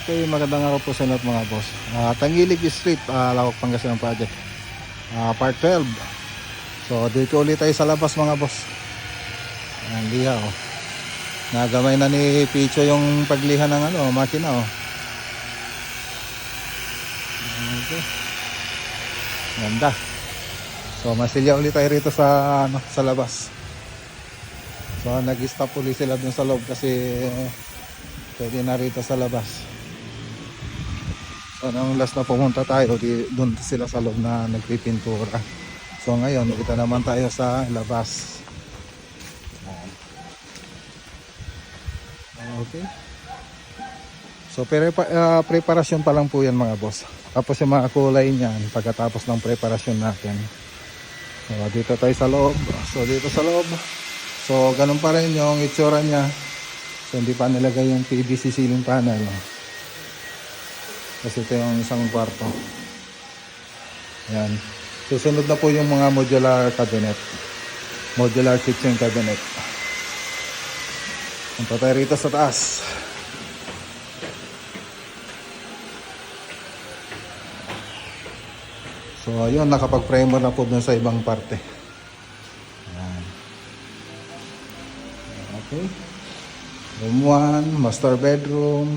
Okay, magandang araw po sa lahat mga boss. Tangilig Street, Lawak Pangasinan Project. Part 12. So dito ulit tayo sa labas mga boss. Ayan, liha oh. Nagamay na ni Picho yung pagliha ng makina oh. Okay. Ganda. So masilya ulit tayo rito sa sa labas. So nag-stop ulit sila dun sa loob kasi pwede na rito sa labas. So nung last na pumunta tayo, doon sila sa loob na nagpipintura. So ngayon, dito naman tayo sa labas. Okay. So preparasyon pa lang po yan mga boss. Tapos yung mga kulay niyan, pagkatapos ng preparasyon natin. So dito tayo sa loob. So dito sa loob. So ganun pa rin yung itsura niya. So hindi pa nilagay yung PVC ceiling panel. Kasi ito yung isang kwarto. Ayan. Susunod na po yung mga modular cabinet. Modular kitchen cabinet. Punta tayo rito sa taas. So ayun, nakapag-primer na po dun sa ibang parte. Ayan. Okay. Room 1, master bedroom.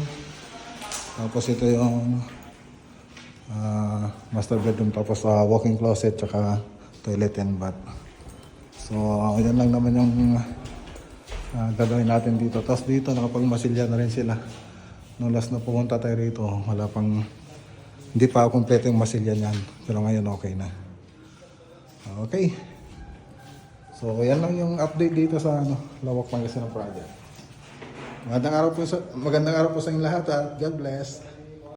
Tapos ito yung master bedroom, tapos walk-in closet, tsaka toilet and bath. So yan lang naman yung gagawin natin dito. Tapos dito nakapagmasilya na rin sila. No last na pumunta tayo rito, wala pang, hindi pa kompleto yung masilya niyan. Pero ngayon okay na. Okay. So yan lang yung update dito sa Lawak Pangasinan Project. Magandang araw po sa inyong lahat at God bless.